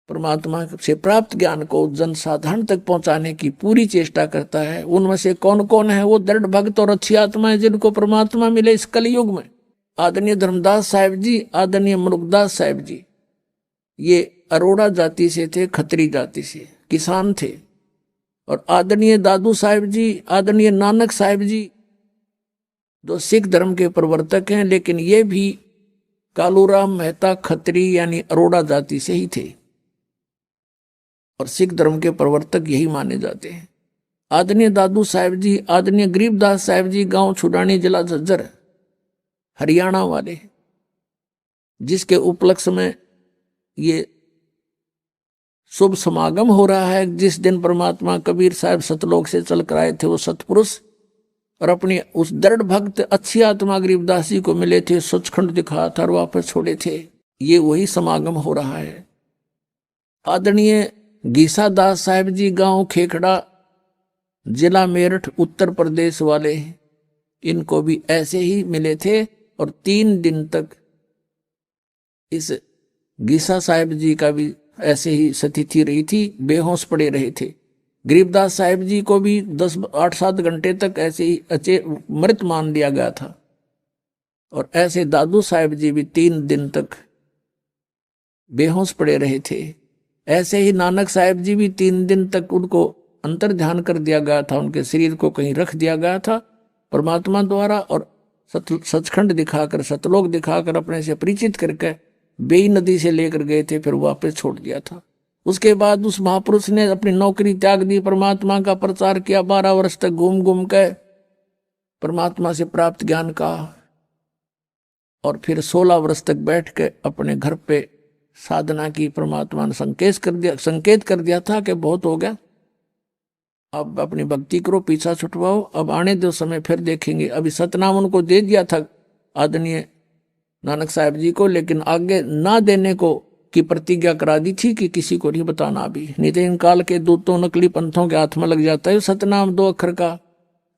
परमात्मा से प्राप्त ज्ञान को जनसाधारण तक पहुंचाने की पूरी चेष्टा करता है। उनमें से कौन कौन है वो दृढ़ भक्त और अच्छी आत्माएं जिनको परमात्मा मिले इस कलयुग में? आदरणीय धर्मदास साहिब जी, आदरणीय मनुकदास साहिब जी, ये अरोड़ा जाति से थे, खत्री जाति से, किसान थे। और आदरणीय दादू साहिब जी, आदरणीय नानक साहिब जी, जो सिख धर्म के प्रवर्तक हैं, लेकिन ये भी कालूराम मेहता खत्री यानी अरोड़ा जाति से ही थे और सिख धर्म के प्रवर्तक यही माने जाते हैं। आदरणीय दादू साहिब जी, आदरणीय गरीबदास साहिब जी, गांव छुड़ानी, जिला झज्जर, हरियाणा वाले, जिसके उपलक्ष्य में ये शुभ समागम हो रहा है। जिस दिन परमात्मा कबीर साहब सतलोक से चल कर आए थे, वो सतपुरुष और अपनी उस दृढ़ भक्त अच्छी आत्मा गरीबदास जी को मिले थे, सचखंड दिखा था और वापस छोड़े थे। ये वही समागम हो रहा है। आदरणीय गीसा दास साहिब जी, गांव खेखड़ा, जिला मेरठ, उत्तर प्रदेश वाले, इनको भी ऐसे ही मिले थे और 3 दिन तक इस गीसा साहिब जी का भी ऐसे ही स्थिति रही थी, बेहोश पड़े रहे थे। गरीबदास साहिब जी को भी 8-7 घंटे तक ऐसे ही मृत मान लिया गया था। और ऐसे दादू साहिब जी भी 3 दिन तक बेहोश पड़े रहे थे। ऐसे ही नानक साहिब जी भी 3 दिन तक उनको अंतर ध्यान कर दिया गया था, उनके शरीर को कहीं रख दिया गया था परमात्मा द्वारा, और सचखंड दिखाकर, सतलोक दिखाकर अपने से परिचित करके बेई नदी से लेकर गए थे, फिर वापस छोड़ दिया था। उसके बाद उस महापुरुष ने अपनी नौकरी त्याग दी, परमात्मा का प्रचार किया, 12 वर्ष तक घूम घूम के परमात्मा से प्राप्त ज्ञान का, और फिर 16 वर्ष तक बैठ के अपने घर पे साधना की। परमात्मा ने संकेत कर दिया था कि बहुत हो गया, अब अपनी भक्ति करो, पीछा छुटवाओ, अब आने दो समय, फिर देखेंगे। अभी सतनाम उनको दे दिया था आदरणीय नानक साहब जी को, लेकिन आगे ना देने को की प्रतिज्ञा करा दी थी कि किसी को नहीं बताना अभी, नहीं तो इन काल के दूतों नकली पंथों के हाथ में लग जाता है सतनाम 2 अक्षर का।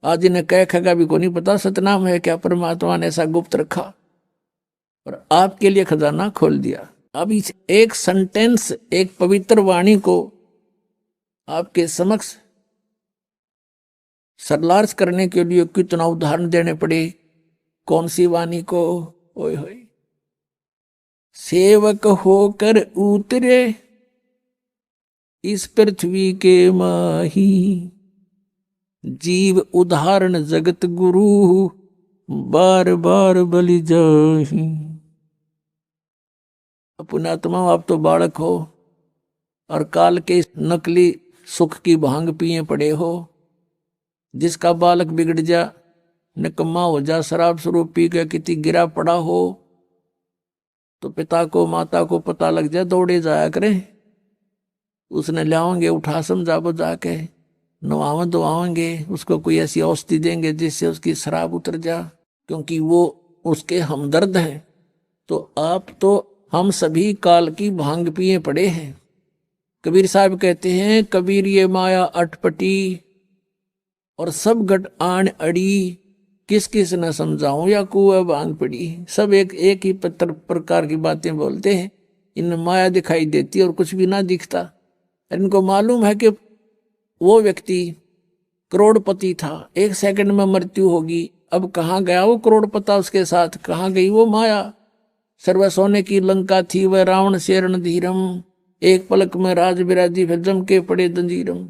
आज इन्हें कह खगा भी को नहीं पता सतनाम है क्या, परमात्मा ने ऐसा गुप्त रखा और आपके लिए खजाना खोल दिया। अब इस एक सेंटेंस, एक पवित्र वाणी को आपके समक्ष सरलार्ज करने के लिए कितना उदाहरण देने पड़े। कौन सी वाणी को? ओए होए, सेवक होकर उतरे इस पृथ्वी के माही, जीव उदाहरण जगत गुरु, बार बार बलि जाही। पुण्यात्मा, आप तो बालक हो और काल के नकली सुख की भांग पिए पड़े हो। जिसका बालक बिगड़ जा, निकम्मा हो जा, शराब स्वरूप पी के कितनी गिरा पड़ा हो, तो पिता को माता को पता लग जाए, दौड़े जाया करें, उसने लाओगे, उठा समझा बुझा के नवाव धोवाएंगे, उसको कोई ऐसी औषधि देंगे जिससे उसकी शराब उतर जा, क्योंकि वो उसके हमदर्द हैं। तो आप तो हम सभी काल की भांग पिए पड़े हैं। कबीर साहब कहते हैं, कबीर ये माया अटपटी और सब घट आन अड़ी, किस किस न समझाऊं या कुआ भांग पड़ी। सब एक ही प्रकार की बातें बोलते हैं, इनमें माया दिखाई देती है और कुछ भी ना दिखता। इनको मालूम है कि वो व्यक्ति करोड़पति था, 1 सेकंड में मृत्यु होगी। अब कहाँ गया वो करोड़पता, उसके साथ कहाँ गई वो माया। सर्व सोने की लंका थी वह रावण से रणधीरम, एक पलक में राज बिराजी फिर जम के पड़े जंजीरम।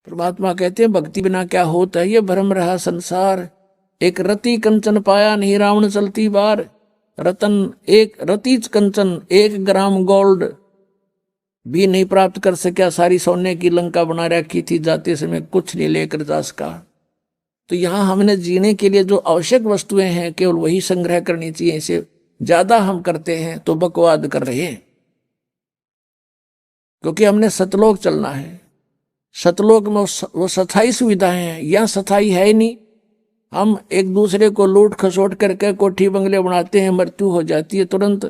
परमात्मा कहते हैं, भक्ति बिना क्या होता है, ये भ्रम रहा संसार। एक रति कंचन पाया नहीं रावण चलती बार, रतन एक रति कंचन 1 ग्राम गोल्ड भी नहीं प्राप्त कर सका, सारी सोने की लंका बना रखी थी, जाते समय कुछ नहीं लेकर जा सका। तो यहाँ हमने जीने के लिए जो आवश्यक वस्तुएं हैं केवल वही संग्रह करनी चाहिए। इसे ज्यादा हम करते हैं तो बकवाद कर रहे हैं, क्योंकि हमने सतलोक चलना है। सतलोक में वो सथाई सुविधाएं हैं, यह सथाई है ही नहीं। हम एक दूसरे को लूट खसोट करके कोठी बंगले बनाते हैं, मृत्यु हो जाती है तुरंत,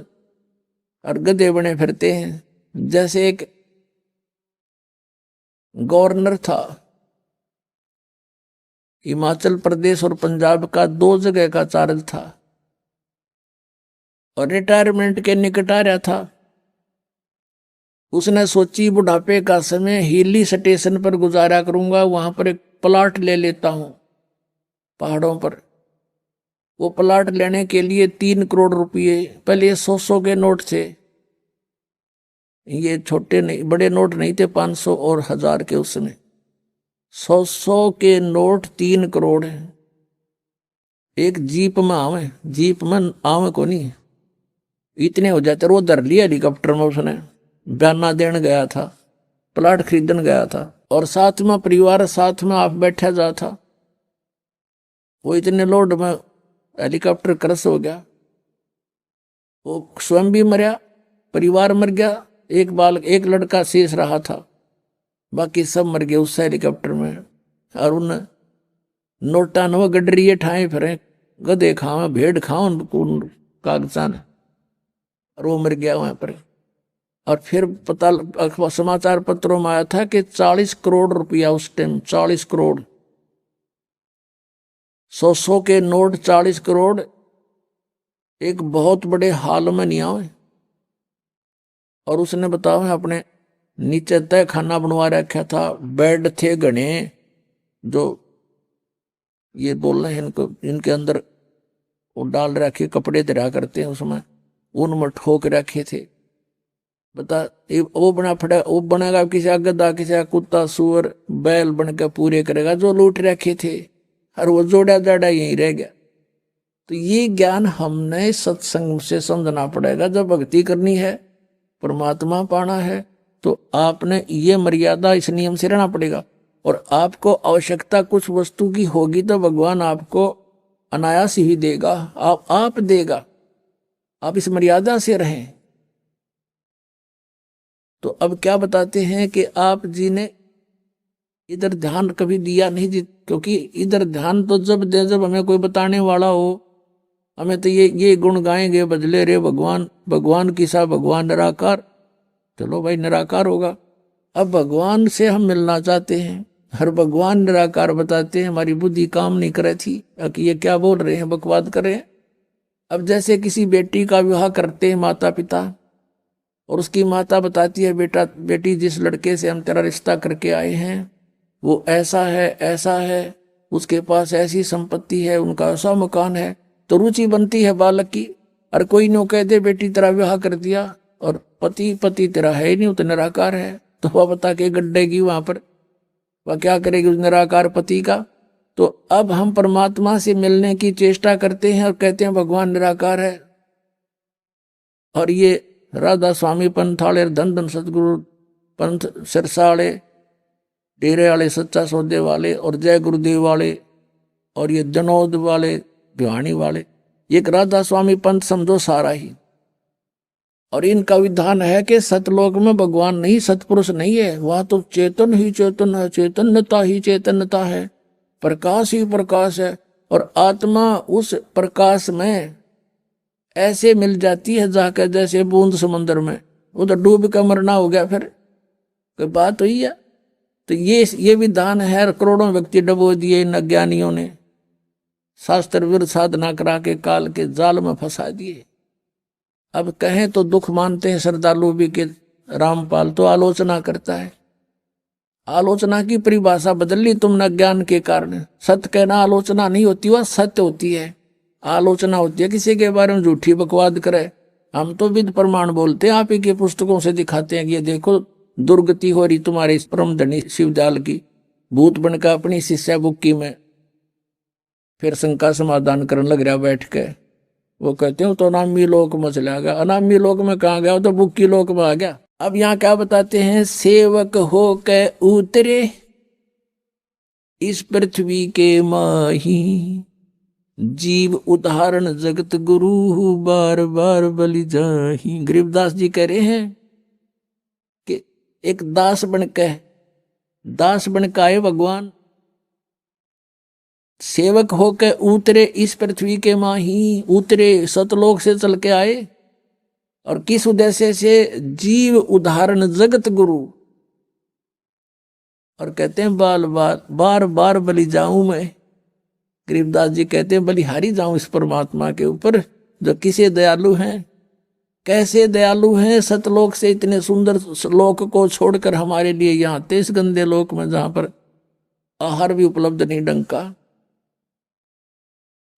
और गधे बने फिरते हैं। जैसे एक गवर्नर था, हिमाचल प्रदेश और पंजाब का 2 जगह का चार्ज था और रिटायरमेंट के निकट आ रहा था। उसने सोची बुढ़ापे का समय हिली स्टेशन पर गुजारा करूंगा, वहां पर एक प्लाट ले लेता हूं पहाड़ों पर। वो प्लाट लेने के लिए 3 करोड़ रुपये, पहले 100 के नोट थे, ये छोटे नहीं बड़े नोट नहीं थे, 500 और 1000 के, उसमें 100 के नोट 3 करोड़ है। एक जीप में आवे, जीप में आवे को नहीं, इतने हो जाते। वो धर लिया हेलीकॉप्टर में, उसने बयाना देने गया था, प्लाट खरीदने गया था और साथ में परिवार साथ में आप बैठा जा था। वो इतने लोड में हेलीकॉप्टर क्रश हो गया, वो स्वयं भी मरा, परिवार मर गया, एक लड़का शेष रहा था, बाकी सब मर गए उस हेलीकॉप्टर में। और उन नोटा न गडरिए ठाए फिरे, गधे खावे भेड़ खाओ कागजान, और वो मर गया वहां पर। और फिर पता समाचार पत्रों में आया था कि 40 करोड़ रुपया उस टाइम, 40 करोड़, 100 के नोट 40 करोड़, एक बहुत बड़े हाल में नहीं आवे। और उसने बताओ अपने नीचे तय खाना बनवा रखा था, बेड थे घने, जो ये बोल रहे हैं इनको, इनके अंदर वो डाल रखे कपड़े दरा करते हैं, उसमें उनमें ठोक रखे थे। बता वो बना फटा, वो बनेगा किसी गधा, किसी कुत्ता, सुअर, बैल बन के पूरे करेगा जो लूट रखे थे, और वो जोड़ा जाड़ा यहीं रह गया। तो ये ज्ञान हमने सत्संग से समझना पड़ेगा। जब भक्ति करनी है, परमात्मा पाना है, तो आपने ये मर्यादा, इस नियम से रहना पड़ेगा। और आपको आवश्यकता कुछ वस्तु की होगी तो भगवान आपको अनायास ही देगा, आप देगा, आप इस मर्यादा से रहें। तो अब क्या बताते हैं कि आप जी ने इधर ध्यान कभी दिया नहीं जी, क्योंकि इधर ध्यान तो जब दे जब हमें कोई बताने वाला हो। हमें तो ये गुण गाएंगे, बजले रे भगवान, भगवान किसा भगवान निराकार, चलो भाई निराकार होगा। अब भगवान से हम मिलना चाहते हैं, हर भगवान निराकार बताते हैं, हमारी बुद्धि काम नहीं करे थी कि ये क्या बोल रहे हैं, बकवाद कर रहे हैं। अब जैसे किसी बेटी का विवाह करते हैं माता पिता, और उसकी माता बताती है, बेटा बेटी जिस लड़के से हम तेरा रिश्ता करके आए हैं वो ऐसा है ऐसा है, उसके पास ऐसी संपत्ति है, उनका ऐसा मकान है। तो रुचि बनती है बालक की। और कोई नो कह दे बेटी तेरा विवाह कर दिया और पति तेरा है ही नहीं, वो तो निराकार है, तो वह बता के गड्ढेगी वहां पर, वह क्या करेगी उस निराकार पति का। तो अब हम परमात्मा से मिलने की चेष्टा करते हैं और कहते हैं भगवान निराकार है। और ये राधा स्वामी पंथ वाले, धन धन सतगुरु पंथ सिरसा वाले, डेरे वाले, सच्चा सौदे वाले, और जय गुरुदेव वाले, और ये जनौद वाले, भिवानी वाले, एक राधा स्वामी पंथ समझो सारा ही। और इनका विधान है कि सतलोक में भगवान नहीं, सतपुरुष नहीं है, वहां तो चेतन ही चेतन है, चैतन्यता ही चैतन्यता है, प्रकाश ही प्रकाश है। और आत्मा उस प्रकाश में ऐसे मिल जाती है जाकर जैसे बूंद समंदर में, उधर डूब कर मरना हो गया, फिर कोई बात हुई है। तो ये विधान है, करोड़ों व्यक्ति डबो दिए इन अज्ञानियों ने, शास्त्र विरुद्ध साधना करा के काल के जाल में फंसा दिए। अब कहें तो दुख मानते हैं श्रद्धालु भी के रामपाल तो आलोचना करता है, आलोचना की परिभाषा बदल ली तुमने ज्ञान के कारण। सत्य कहना आलोचना नहीं होती, वह सत्य होती है। आलोचना होती है किसी के बारे में झूठी बकवाद करे। हम तो विद प्रमाण बोलते हैं, आप ही के पुस्तकों से दिखाते हैं कि ये देखो दुर्गति हो रही तुम्हारे इस परम धनी शिवजाल की, भूत बनकर अपनी शिष्या बुक्की में फिर शंका समाधान करने लग रहा बैठ के। वो कहते हो तो अनामी लोक में चला गया, अनामी लोक में कहाँ गया, तो बुक्की लोक में आ गया। अब यहाँ क्या बताते हैं, सेवक हो के उतरे इस पृथ्वी के माही, जीव उदाहरण जगत गुरु बार बार बलि जाही। गरीबदास जी कह रहे हैं कि एक दास बनकर आए भगवान, सेवक होके उतरे इस पृथ्वी के माही, उतरे सतलोक से चल के आए, और किस उद्देश्य से, जीव उदाहरण जगत गुरु। और कहते हैं बार बार बलि जाऊं मैं, गरीबदास जी कहते हैं बलिहारी जाऊं इस परमात्मा के ऊपर जो किसे दयालु हैं, कैसे दयालु हैं। सतलोक से इतने सुंदर लोक को छोड़कर हमारे लिए यहाँ आते इस गंदे लोक में जहां पर आहार भी उपलब्ध नहीं ढंग का।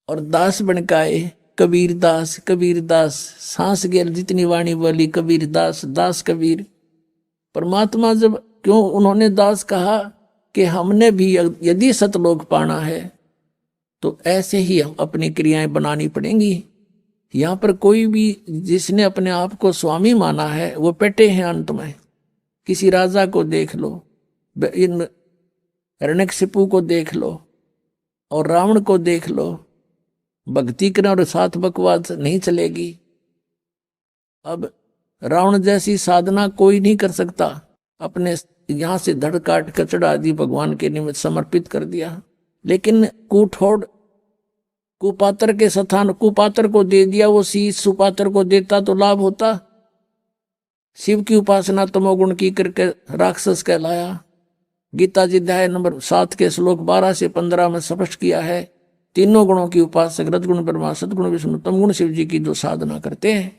और दास बन के आए कबीर दास, कबीर दास, सांस गेल जितनी वाणी बोली कबीर दास, दास कबीर। परमात्मा जब क्यों उन्होंने दास कहा कि हमने भी यदि सतलोक पाना है तो ऐसे ही हम अपनी क्रियाएं बनानी पड़ेंगी। यहाँ पर कोई भी जिसने अपने आप को स्वामी माना है वो पेटे हैं अंत में। किसी राजा को देख लो, इन हिरण्यकशिपु को देख लो और रावण को देख लो, भक्ति करना और साथ बकवास नहीं चलेगी। अब रावण जैसी साधना कोई नहीं कर सकता, अपने यहां से धड़ काट कर चढ़ा दी, भगवान के निमित्त समर्पित कर दिया। लेकिन कूठोड़ कुपात्र के स्थान कुपात्र को दे दिया, वो शीश सुपात्र को देता तो लाभ होता। शिव की उपासना तमोगुण की करके राक्षस कहलाया। गीता जी अध्याय नंबर 7 के श्लोक 12 से 15 में स्पष्ट किया है, तीनों गुणों की उपासक रजगुण ब्रह्मा सदगुण विष्णु तमगुण शिव जी की जो साधना करते हैं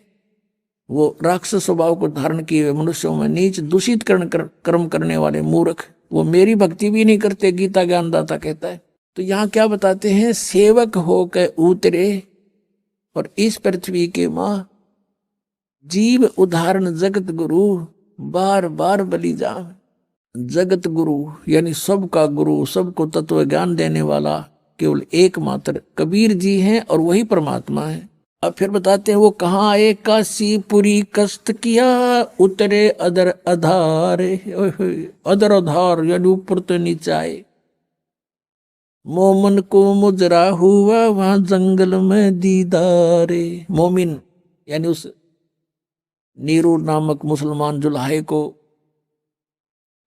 वो राक्षस स्वभाव को धारण किए हुए मनुष्यों में नीच दूषित कर्म करने वाले मूर्ख, वो मेरी भक्ति भी नहीं करते, गीता ज्ञानदाता कहता है। तो यहाँ क्या बताते हैं, सेवक होकर उतरे और इस पृथ्वी के माँ जीव उदाहरण जगत गुरु बार बार बलि जाम। जगत गुरु यानी सबका गुरु, सबको तत्व ज्ञान देने वाला केवल एकमात्र कबीर जी हैं और वही परमात्मा है। अब फिर बताते हैं वो कहाँ आए, काशीपुरी कष्ट किया उतरे अदर अधारे। अदर अधार यानी ऊपर तो नीचे आए। मोमन को मुजरा हुआ वहां जंगल में दीदारे। मोमिन यानी उस नीरू नामक मुसलमान जुल्हे को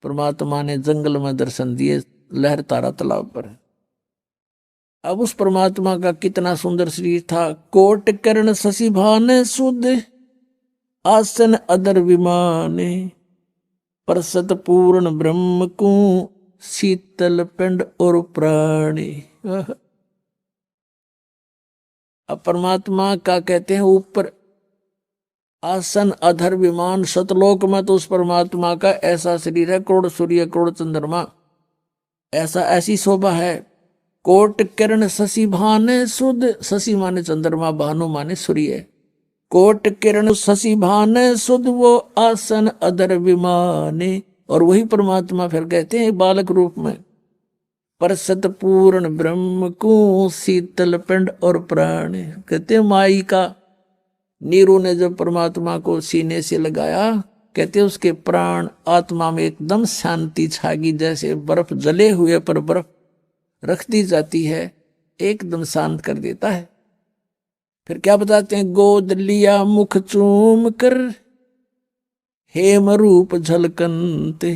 परमात्मा ने जंगल में दर्शन दिए, लहर तारा तालाब पर। अब उस परमात्मा का कितना सुंदर शरीर था। कोट कर्ण शशि भान सुध आसन अदर विमाने, परसत पूर्ण ब्रह्म को शीतल पिंड और प्राणी। अब परमात्मा का कहते हैं ऊपर आसन अधर विमान। सतलोक में तो उस परमात्मा का ऐसा शरीर है, करोड़ सूर्य करोड़ चंद्रमा, ऐसी शोभा है। कोट किरण शशि भाने सुध, शशि माने चंद्रमा, भानु माने सूर्य। कोट किरण शशि भाने सुध वो आसन अधर विमाने। और वही परमात्मा फिर कहते हैं बालक रूप में, परसत पूर्ण ब्रह्म को शीतल पिंड और प्राण। कहते हैं माई का नीरू ने जब परमात्मा को सीने से लगाया, कहते उसके प्राण आत्मा में एकदम शांति छागी, जैसे बर्फ जले हुए पर बर्फ रख दी जाती है, एकदम शांत कर देता है। फिर क्या बताते हैं, गोद लिया मुख चूम कर हेम रूप झलकनते,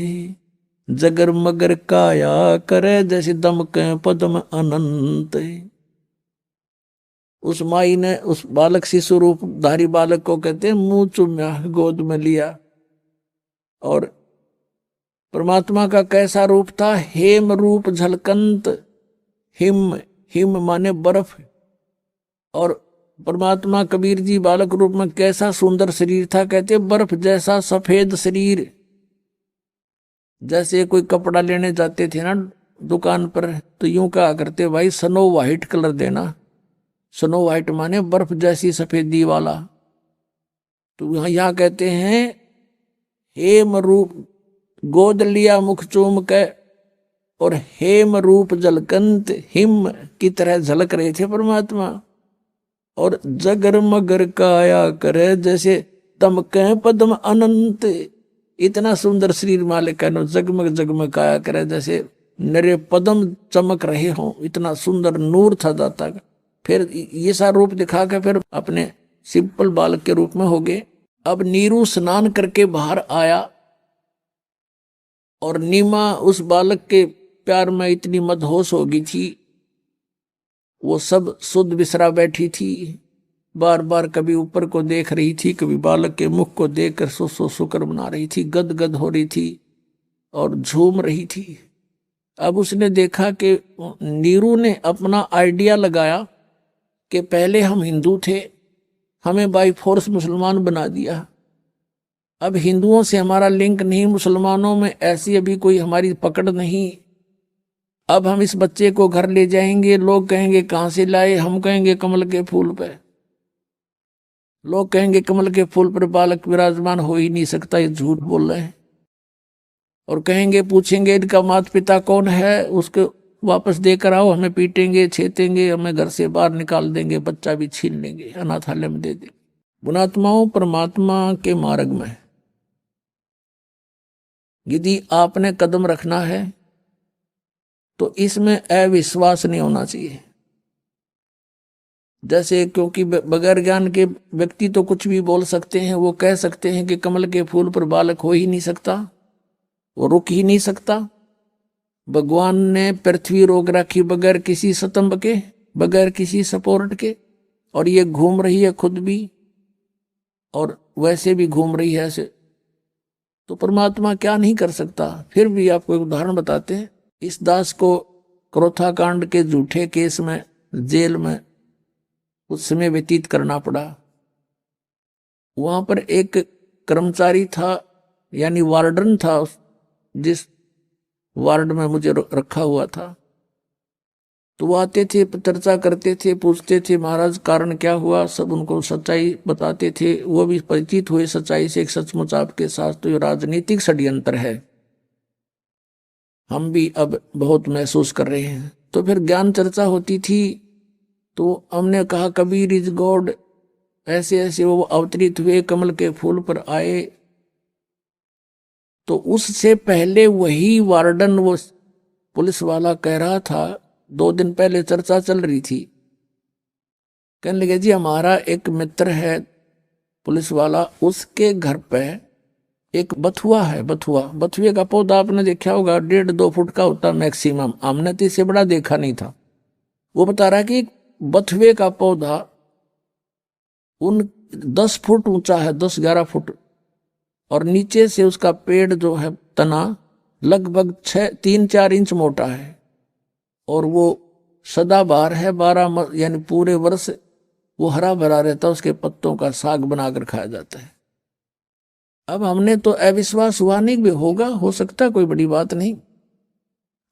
जगर मगर काया करे जैसे दमके पद्म अनंत। उस माई ने उस बालक शिशु रूप धारी बालक को कहते हैं मुंह चूम्या, गोद में लिया। और परमात्मा का कैसा रूप था, हेम रूप झलकंत। हिम, हिम माने बर्फ। और परमात्मा कबीर जी बालक रूप में कैसा सुंदर शरीर था, कहते बर्फ जैसा सफेद शरीर। जैसे कोई कपड़ा लेने जाते थे ना दुकान पर तो यूं कहा करते, भाई स्नो व्हाइट कलर देना। स्नो व्हाइट माने बर्फ जैसी सफेदी वाला। तो यहाँ कहते हैं हेम रूप, गोद लिया मुख चूम के और हेम रूप झलकंत, हिम की तरह झलक रहे थे परमात्मा। और जगर मगर काया करे जैसे दमके पद्म अनंत। इतना सुंदर शरीर मालिक है, जगमग जगमग काया करे जैसे नरे पद्म चमक रहे हों, इतना सुंदर नूर था दाता का। फिर ये सा रूप दिखा के फिर अपने सिंपल बालक के रूप में हो गए। अब नीरू स्नान करके बाहर आया और नीमा उस बालक के प्यार में इतनी मदहोश हो गई थी, वो सब सुध बिसरा बैठी थी। बार बार कभी ऊपर को देख रही थी, कभी बालक के मुख को देखकर सो शुक्र बना रही थी, गद गद हो रही थी और झूम रही थी। अब उसने देखा कि नीरू ने अपना आइडिया लगाया कि पहले हम हिंदू थे, हमें बाई फोर्स मुसलमान बना दिया। अब हिंदुओं से हमारा लिंक नहीं, मुसलमानों में ऐसी अभी कोई हमारी पकड़ नहीं। अब हम इस बच्चे को घर ले जाएंगे, लोग कहेंगे कहाँ से लाए, हम कहेंगे कमल के फूल पे, लोग कहेंगे कमल के फूल पर बालक विराजमान हो ही नहीं सकता, ये झूठ बोल रहे हैं। और कहेंगे, पूछेंगे इनका माता पिता कौन है, उसके वापस देकर आओ, हमें पीटेंगे, छेतेंगे, हमें घर से बाहर निकाल देंगे, बच्चा भी छीन लेंगे, अनाथालय में दे देंगे। गुणात्माओं, परमात्मा के मार्ग में यदि आपने कदम रखना है तो इसमें अविश्वास नहीं होना चाहिए। जैसे क्योंकि बगैर ज्ञान के व्यक्ति तो कुछ भी बोल सकते हैं, वो कह सकते हैं कि कमल के फूल पर बालक हो ही नहीं सकता, वो रुक ही नहीं सकता। भगवान ने पृथ्वी रोक रखी बगैर किसी स्तंभ के, बगैर किसी सपोर्ट के, और ये घूम रही है खुद भी और वैसे भी घूम रही है ऐसे, तो परमात्मा क्या नहीं कर सकता। फिर भी आपको एक उदाहरण बताते हैं। इस दास को क्रोथा कांड के झूठे केस में जेल में कुछ समय व्यतीत करना पड़ा। वहां पर एक कर्मचारी था, यानी वार्डन था, जिस वार्ड में मुझे रखा हुआ था। तो वो आते थे, चर्चा करते थे, पूछते थे महाराज कारण क्या हुआ, सब उनको सच्चाई बताते थे। वो भी परिचित हुए सच्चाई से, एक सचमुच आपके साथ तो ये राजनीतिक षड्यंत्र है, हम भी अब बहुत महसूस कर रहे हैं। तो फिर ज्ञान चर्चा होती थी, तो हमने कहा कबीर इज गॉड, ऐसे ऐसे वो अवतरित हुए, कमल के फूल पर आए। तो उससे पहले वही वार्डन, वो पुलिस वाला कह रहा था, 2 दिन पहले चर्चा चल रही थी, कहने लगे जी हमारा एक मित्र है पुलिस वाला, उसके घर पे एक बथुआ है। बथुए का पौधा आपने देखा होगा, 1.5-2 फुट का होता मैक्सिमम, हमने तो इससे बड़ा देखा नहीं था। वो बता रहा कि बथुए का पौधा 10 फुट ऊंचा है, 10-11 फुट, और नीचे से उसका पेड़ जो है तना लगभग 3-4 इंच मोटा है, और वो सदाबहार है, 12 यानी पूरे वर्ष वो हरा भरा रहता, उसके पत्तों का साग बनाकर खाया जाता है। अब हमने तो अविश्वास हुआ नहीं, भी होगा, हो सकता, कोई बड़ी बात नहीं।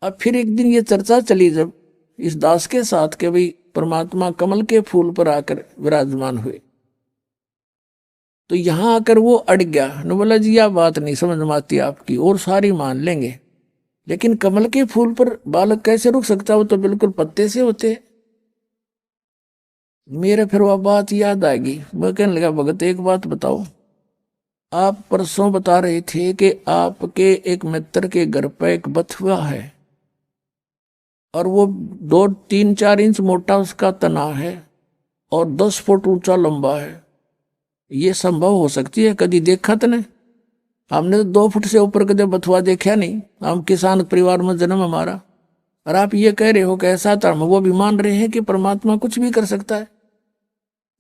अब फिर एक दिन ये चर्चा चली जब इस दास के साथ के भाई परमात्मा कमल के फूल पर आकर विराजमान हुए, तो यहां आकर वो अड़ गया न, बोला जी यह बात नहीं समझ में आती आपकी, और सारी मान लेंगे, लेकिन कमल के फूल पर बालक कैसे रुक सकता, वो तो बिल्कुल पत्ते से होते। मेरे फिर वह बात याद आएगी, मैं कहने लगा भगत एक बात बताओ, आप परसों बता रहे थे कि आपके एक मित्र के घर पर एक बथुआ है, और वो 2-3-4 इंच मोटा उसका तना है, और 10 फुट ऊंचा लंबा है, ये संभव हो सकती है? कभी देखा तो नहीं, हमने तो 2 फुट से ऊपर कदे बथुआ देखा नहीं, हम किसान परिवार में जन्म हमारा, और आप ये कह रहे हो कि ऐसा धर्म, वो भी मान रहे हैं कि परमात्मा कुछ भी कर सकता है,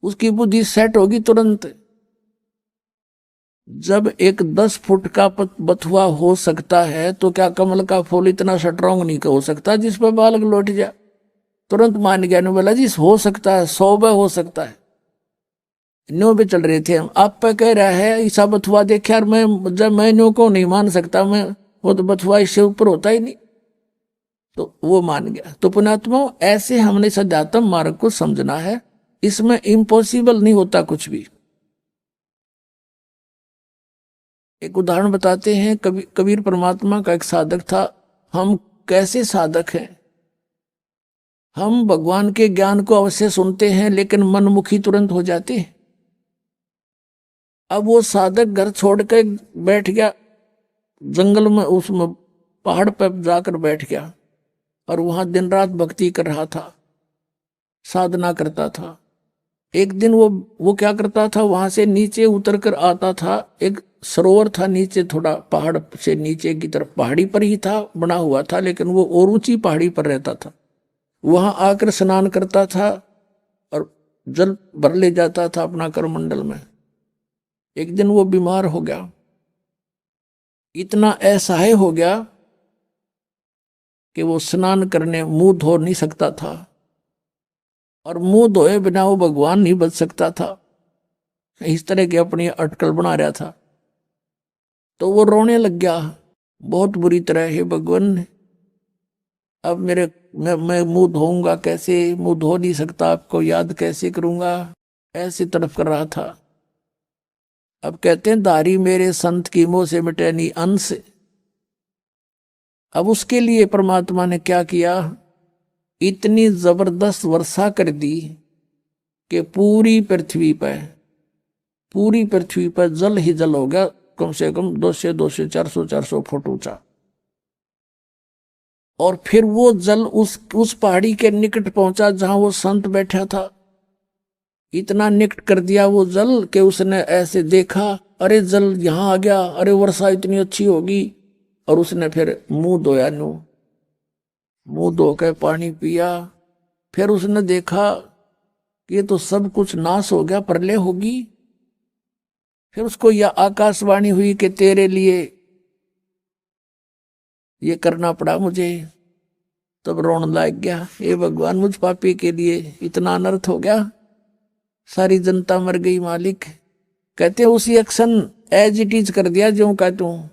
उसकी बुद्धि सेट होगी तुरंत। जब एक 10 फुट का बथुआ हो सकता है, तो क्या कमल का फूल इतना स्ट्रॉन्ग नहीं हो सकता जिस पर बालक लौट जाए? तुरंत मान गया, ने बोला जी हो सकता है, 100 बार हो सकता है। न्यो पे चल रहे थे हम, आप पे कह रहा है ऐसा बथुआ देखा, और मैं न्यो को नहीं मान सकता, मैं वो तो बथुआ इससे ऊपर होता ही नहीं, तो वो मान गया। तो पुण्यात्मा, ऐसे हमने सध्यात्म मार्ग को समझना है, इसमें इम्पॉसिबल नहीं होता कुछ भी। एक उदाहरण बताते हैं, कबीर परमात्मा का एक साधक था। हम कैसे साधक हैं, हम भगवान के ज्ञान को अवश्य सुनते हैं, लेकिन मनमुखी तुरंत हो जाते हैं। अब वो साधक घर छोड़ के बैठ गया जंगल में, उसमें पहाड़ पर जाकर बैठ गया, और वहां दिन रात भक्ति कर रहा था, साधना करता था। एक दिन वो क्या करता था, वहां से नीचे उतर कर आता था, एक सरोवर था नीचे, थोड़ा पहाड़ से नीचे की तरफ, पहाड़ी पर ही था, बना हुआ था, लेकिन वो और ऊंची पहाड़ी पर रहता था। वहां आकर स्नान करता था और जल भर ले जाता था अपना करमंडल में। एक दिन वो बीमार हो गया, इतना असहाय हो गया कि वो स्नान करने मुंह धो नहीं सकता था, और मुंह धोए बिना वो भगवान नहीं बच सकता था। इस तरह की अपनी अटकल बना रहा था। तो वो रोने लग गया बहुत बुरी तरह, हे भगवान, अब मैं मुंह धोऊंगा कैसे, मुंह धो नहीं सकता, आपको याद कैसे करूंगा, ऐसी तड़प कर रहा था। अब कहते हैं दारी मेरे संत की मोह से मिटे नहीं अंश। अब उसके लिए परमात्मा ने क्या किया, इतनी जबरदस्त वर्षा कर दी कि पूरी पृथ्वी पर जल ही जल हो गया, कम से कम 200 400 फुट ऊंचा। और फिर वो जल उस पहाड़ी के निकट पहुंचा जहां वो संत बैठा था। इतना निकट कर दिया वो जल कि उसने ऐसे देखा, अरे जल यहां आ गया, अरे वर्षा इतनी अच्छी होगी। और उसने फिर मुंह धोया, मुंह धो के पानी पिया। फिर उसने देखा कि ये तो सब कुछ नाश हो गया, प्रलय होगी। फिर उसको यह आकाशवाणी हुई कि तेरे लिए ये करना पड़ा मुझे। तब रोने लग गया, हे भगवान, मुझ पापी के लिए इतना अनर्थ हो गया, सारी जनता मर गई मालिक। कहते उसी एक्शन एज इट इज कर दिया, जो कहते हूं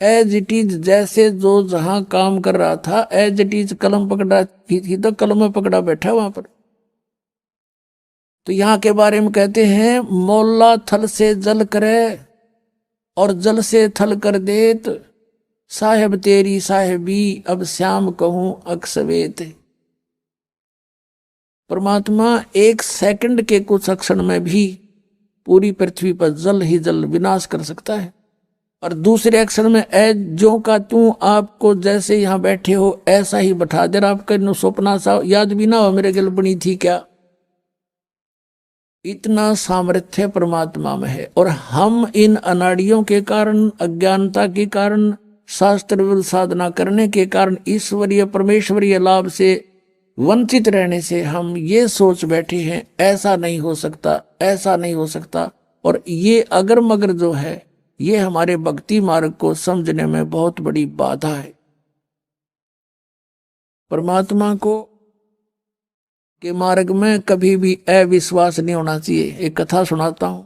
एज इट इज, जैसे जो जहां काम कर रहा था एज इट इज कलम पकड़ा थी तो कलम में पकड़ा बैठा वहां पर। तो यहां के बारे में कहते हैं, मौला थल से जल करे और जल से थल कर देत, साहेब तेरी साहेबी अब श्याम कहूं अक्सवेत। परमात्मा एक सेकंड के कुछ क्षण में भी पूरी पृथ्वी पर जल ही जल विनाश कर सकता है। और दूसरे अक्षर में जो का तू, आपको जैसे यहां बैठे हो ऐसा ही बैठा दे। आपका सपना सा याद भी ना हो मेरे गल बनी थी क्या। इतना सामर्थ्य परमात्मा में है। और हम इन अनाड़ियों के कारण, अज्ञानता के कारण, शास्त्र विरुद्ध साधना करने के कारण, ईश्वरीय परमेश्वरीय लाभ से वंचित रहने से हम ये सोच बैठे हैं ऐसा नहीं हो सकता, ऐसा नहीं हो सकता। और ये अगर मगर जो है, ये हमारे भक्ति मार्ग को समझने में बहुत बड़ी बाधा है। परमात्मा को के मार्ग में कभी भी अविश्वास नहीं होना चाहिए। एक कथा सुनाता हूं।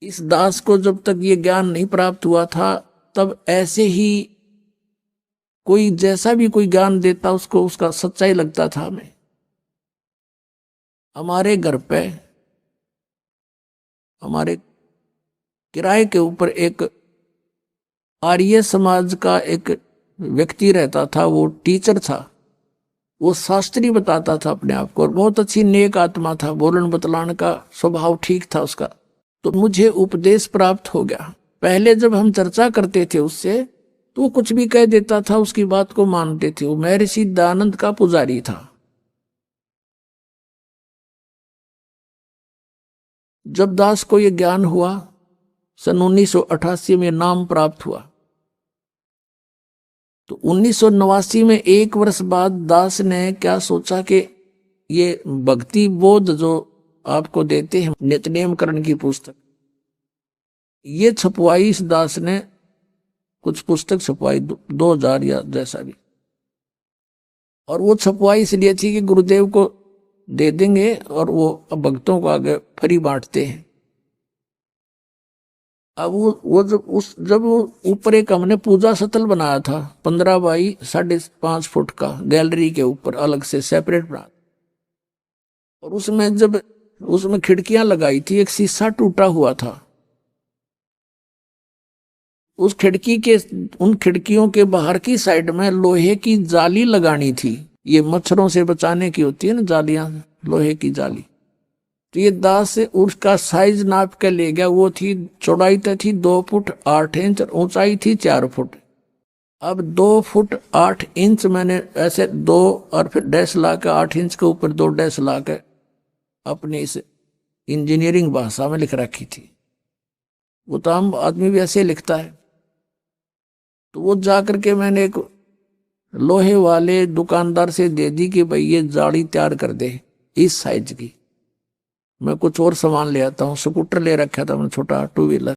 इस दास को जब तक ये ज्ञान नहीं प्राप्त हुआ था, तब ऐसे ही कोई जैसा भी कोई ज्ञान देता उसको उसका सच्चाई लगता था हमें। हमारे घर पे हमारे किराए के ऊपर एक आर्य समाज का एक व्यक्ति रहता था। वो टीचर था, वो शास्त्री बताता था अपने आप को, और बहुत अच्छी नेक आत्मा था, बोलन बतलाने का स्वभाव ठीक था उसका। तो मुझे उपदेश प्राप्त हो गया। पहले जब हम चर्चा करते थे उससे, तो वो कुछ भी कह देता था, उसकी बात को मानते थे। वो महर्षि दयानंद का पुजारी था। जब दास को ये ज्ञान हुआ, सन 1988 में नाम प्राप्त हुआ, तो 1989 में एक वर्ष बाद दास ने क्या सोचा कि ये भक्ति बोध जो आपको देते हैं नित्यनेम करण की पुस्तक, ये छपवाई। इस दास ने कुछ पुस्तक छपवाई 2000 या जैसा भी, और वो छपवाई इसलिए थी कि गुरुदेव को दे देंगे और वो भक्तों को आगे फ्री बांटते हैं। अब वो जब वो ऊपर एक हमने पूजा सतल बनाया था 15 बाई 5.5 फुट का, गैलरी के ऊपर अलग से सेपरेट बना, और उसमें खिड़कियां लगाई थी। एक शीशा टूटा हुआ था, उस उन खिड़कियों के बाहर की साइड में लोहे की जाली लगानी थी। ये मच्छरों से बचाने की होती है ना जालियां, लोहे की जाली। तो ये दास से उसका साइज नाप के ले गया। वो थी, चौड़ाई तो थी 2 फुट 8 इंच, ऊंचाई थी 4 फुट। अब 2 फुट 8 इंच मैंने ऐसे 2 और फिर डैश ला के 8 इंच के ऊपर 2 डैश ला के अपनी इस इंजीनियरिंग भाषा में लिख रखी थी। वो तो आम आदमी भी ऐसे लिखता है। तो वो जा करके मैंने एक लोहे वाले दुकानदार से दे दी कि भाई ये जाली तैयार कर दे इस साइज की। मैं कुछ और सामान ले आता हूँ। स्कूटर ले रखा था मैंने, छोटा 2 व्हीलर।